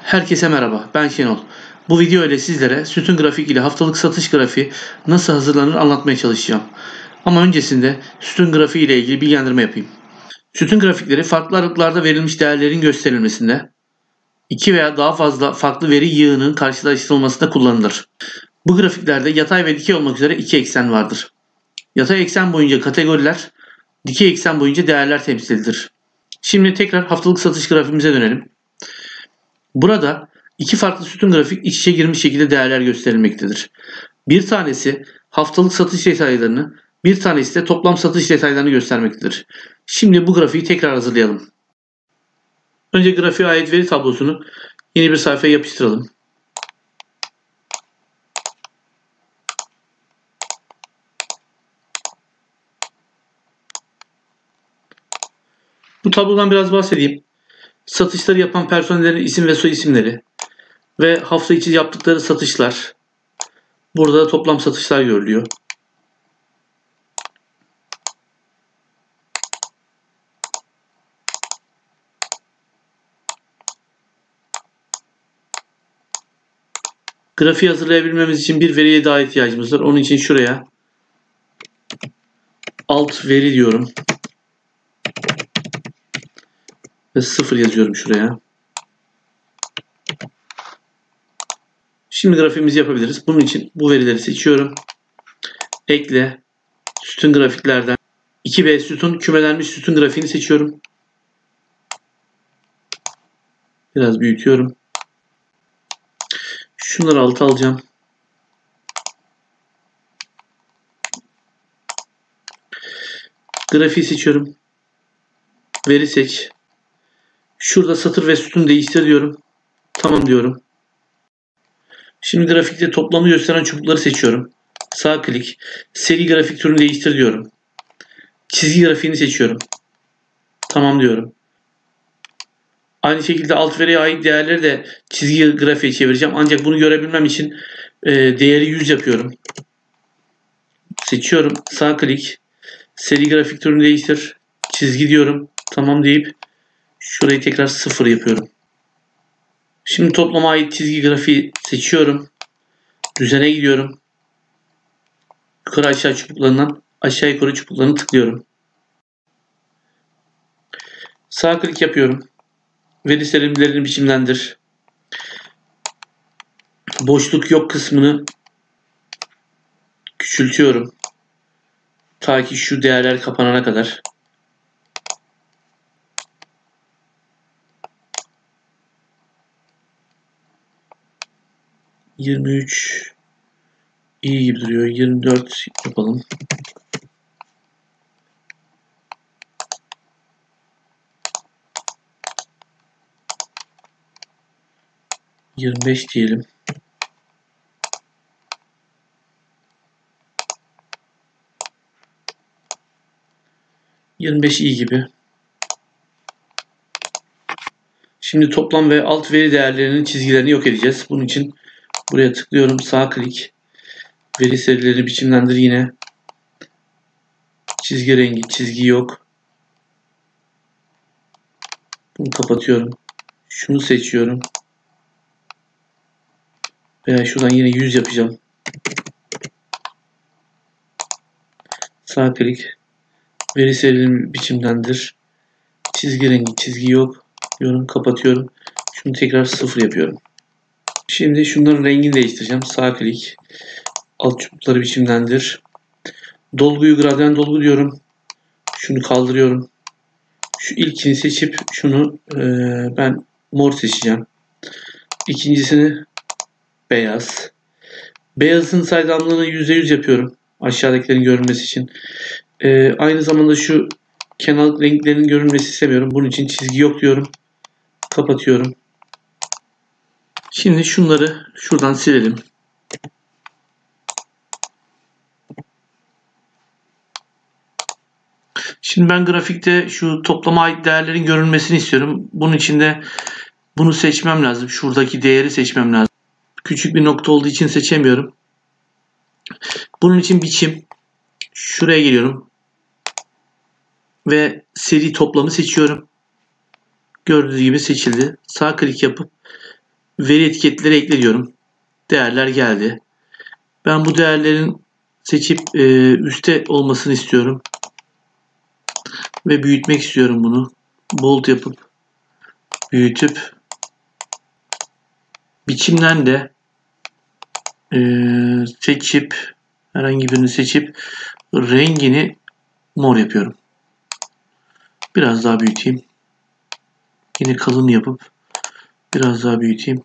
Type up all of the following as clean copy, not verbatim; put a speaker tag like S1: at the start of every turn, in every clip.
S1: Herkese merhaba, ben Şenol. Bu video ile sizlere sütun grafik ile haftalık satış grafiği nasıl hazırlanır anlatmaya çalışacağım. Ama öncesinde sütun grafiği ile ilgili bilgilendirme yapayım. Sütun grafikleri farklı aralıklarda verilmiş değerlerin gösterilmesinde, iki veya daha fazla farklı veri yığının karşılaştırılmasında kullanılır. Bu grafiklerde yatay ve dikey olmak üzere iki eksen vardır. Yatay eksen boyunca kategoriler, dikey eksen boyunca değerler temsil edilir. Şimdi tekrar haftalık satış grafiğimize dönelim. Burada iki farklı sütun grafik iç içe girmiş şekilde değerler gösterilmektedir. Bir tanesi haftalık satış detaylarını, bir tanesi de toplam satış detaylarını göstermektedir. Şimdi bu grafiği tekrar hazırlayalım. Önce grafiğe ait veri tablosunu yeni bir sayfaya yapıştıralım. Bu tablodan biraz bahsedeyim. Satışları yapan personellerin isim ve soy isimleri ve hafta içi yaptıkları satışlar. Burada da toplam satışlar görülüyor. Grafiği hazırlayabilmemiz için bir veriye daha ihtiyacımız var. Onun için şuraya alt veri diyorum. Ve 0 yazıyorum şuraya. Şimdi grafiğimizi yapabiliriz. Bunun için bu verileri seçiyorum. Ekle. Sütun grafiklerden 2B sütun kümelenmiş sütun grafiğini seçiyorum. Biraz büyütüyorum. Şunları alta alacağım. Grafiği seçiyorum. Veri seç. Şurada satır ve sütun değiştir diyorum. Tamam diyorum. Şimdi grafikte toplamı gösteren çubukları seçiyorum. Sağ klik. Seri grafik türünü değiştir diyorum. Çizgi grafiğini seçiyorum. Tamam diyorum. Aynı şekilde alt veriye ait değerleri de çizgi grafiğe çevireceğim. Ancak bunu görebilmem için değeri 100 yapıyorum. Seçiyorum. Sağ klik. Seri grafik türünü değiştir. Çizgi diyorum. Tamam deyip şurayı tekrar 0 yapıyorum. Şimdi toplama ait çizgi grafiği seçiyorum. Düzene gidiyorum. Yukarı aşağı çubuklarından aşağı yukarı çubuklarını tıklıyorum. Sağ klik yapıyorum. Veri serimlerini biçimlendir. Boşluk yok kısmını küçültüyorum. Ta ki şu değerler kapanana kadar. ...23... iyi gibi duruyor. 24 yapalım. ...25 diyelim. ...25 iyi gibi. Şimdi toplam ve alt veri değerlerinin çizgilerini yok edeceğiz. Bunun için buraya tıklıyorum. Sağ klik. Veri serileri biçimlendir yine. Çizgi rengi, çizgi yok. Bunu kapatıyorum. Şunu seçiyorum. Veya şuradan yine 100 yapacağım. Sağ klik. Veri serileri biçimlendir. Çizgi rengi, çizgi yok. Diyorum, kapatıyorum. Şunu tekrar 0 yapıyorum. Şimdi şunların rengini değiştireceğim. Sağ klik. Alt çubukları biçimlendir. Dolguyu gradyan dolgu diyorum. Şunu kaldırıyorum. Şu ilkini seçip şunu ben mor seçeceğim. İkincisini beyaz. Beyazın saydamlığını %100 yapıyorum. Aşağıdakilerin görünmesi için. Aynı zamanda şu kenar renklerin görünmesi istemiyorum. Bunun için çizgi yok diyorum. Kapatıyorum. Şimdi şunları şuradan silelim. Şimdi ben grafikte şu toplama ait değerlerin görünmesini istiyorum. Bunun için de bunu seçmem lazım. Şuradaki değeri seçmem lazım. Küçük bir nokta olduğu için seçemiyorum. Bunun için biçim. Şuraya geliyorum. Ve seri toplamı seçiyorum. Gördüğünüz gibi seçildi. Sağ klik yapıp veri etiketleri ekle diyorum. Değerler geldi. Ben bu değerlerin seçip üstte olmasını istiyorum. Ve büyütmek istiyorum bunu. Bold yapıp büyütüp biçimden de seçip herhangi birini seçip rengini mor yapıyorum. Biraz daha büyüteyim. Yine kalın yapıp biraz daha büyüteyim.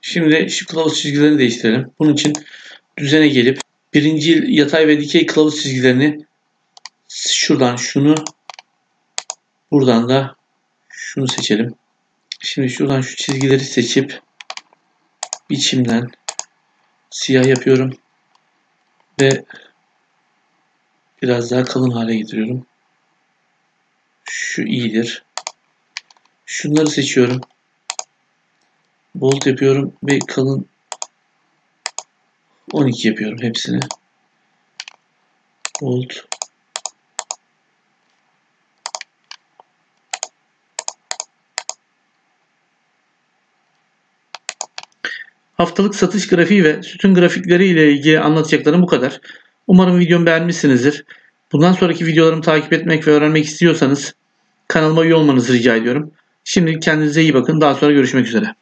S1: Şimdi şu kılavuz çizgilerini değiştirelim. Bunun için düzene gelip birinci yatay ve dikey kılavuz çizgilerini şuradan şunu, buradan da şunu seçelim. Şimdi şuradan şu çizgileri seçip biçimden siyah yapıyorum ve biraz daha kalın hale getiriyorum. Şu iyidir. Şunları seçiyorum. Bold yapıyorum ve kalın 12 yapıyorum hepsini. Bold. Haftalık satış grafiği ve sütun grafikleri ile ilgili anlatacaklarım bu kadar. Umarım videomu beğenmişsinizdir. Bundan sonraki videolarımı takip etmek ve öğrenmek istiyorsanız kanalıma üye olmanızı rica ediyorum. Şimdi kendinize iyi bakın. Daha sonra görüşmek üzere.